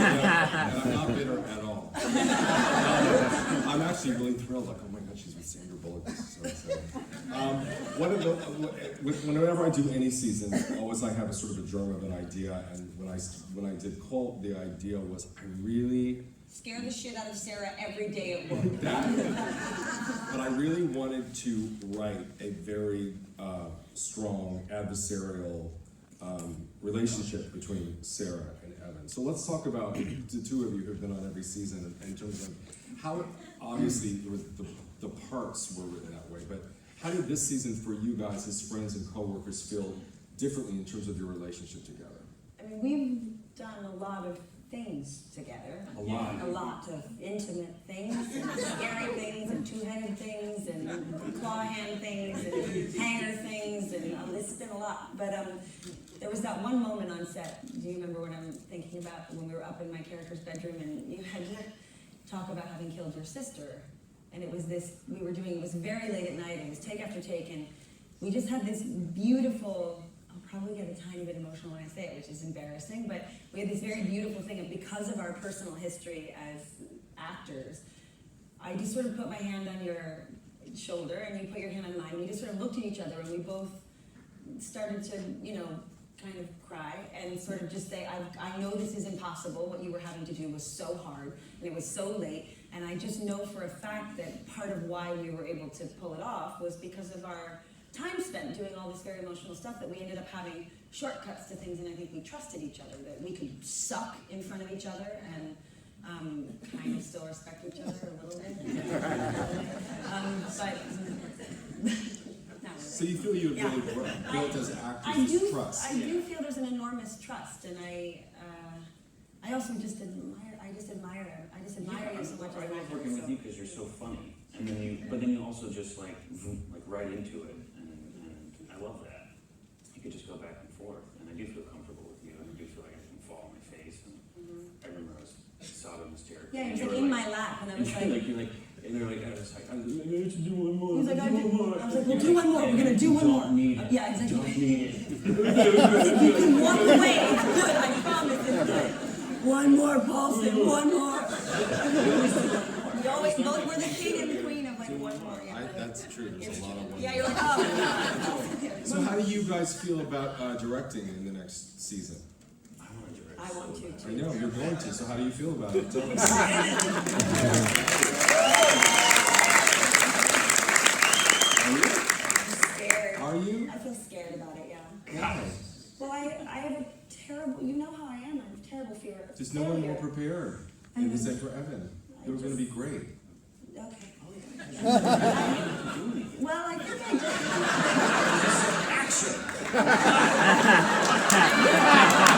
And I'm not bitter at all. I'm actually really thrilled. Like, oh my God, she's with Sandra Bullock. This is so exciting. Whenever I do any season, always I have a sort of a germ of an idea. And when I did Cult, the idea was I really scare the shit out of Sarah every day at work. But I really wanted to write a very strong adversarial relationship between Sarah and Evan. So let's talk about the two of you who've been on every season in terms of how, obviously, the parts were written that way, but how did this season for you guys as friends and co-workers feel differently in terms of your relationship together? I mean, we've done a lot of things together. A lot of intimate things, and scary things, and two-headed things, and claw hand things, and hanger things, and it's been a lot. But there was that one moment on set. Do you remember what I'm thinking about? When we were up in my character's bedroom, and you had to talk about having killed your sister. And it was this, it was very late at night, and it was take after take, and we just had this beautiful, I'll probably get a tiny bit emotional when I say it, which is embarrassing, but we had this very beautiful thing, and because of our personal history as actors, I just sort of put my hand on your shoulder, and you put your hand on mine, and we just sort of looked at each other, and we both started to, kind of cry, and sort of just say, I know this is impossible, what you were having to do was so hard, and it was so late, and I just know for a fact that part of why we were able to pull it off was because of our time spent doing all this very emotional stuff, that we ended up having shortcuts to things, and I think we trusted each other, that we could suck in front of each other and kind of still respect each other a little bit. But not really. So you feel you've really built as actors this trust? I do feel there's an enormous trust, and I also just admire you so much. I love working with you because you're so funny, and then you also just like right into it, and I love that. You could just go back and forth, and I do feel comfortable with you, and I do feel like I can fall on my face. And I remember I was sobbing hysterically. Yeah, he was like in my lap, and I was like, and they're like, I was like, maybe we should do one more. He's like, I was like, we'll do one more. We're gonna do one more. Don't need it. Yeah, exactly. Don't need it. You can walk away. It's good. I promise. It's good. One more, Paulson. One more. We always both were the king and the queen of like one more. Yeah. That's true. There's a lot of one. Yeah, you're like, oh. So how do you guys feel about directing in the next season? I want to direct. I want to too. I know, you're going to, so how do you feel about it? Tell us. Scared. Are you? I feel scared about it, yeah. Why? Well, I have a terrible, you know how I am, I have a terrible fear of Just no one more prepared. And you said for Evan. It was going to be great. Okay. Well, I think I just... Action!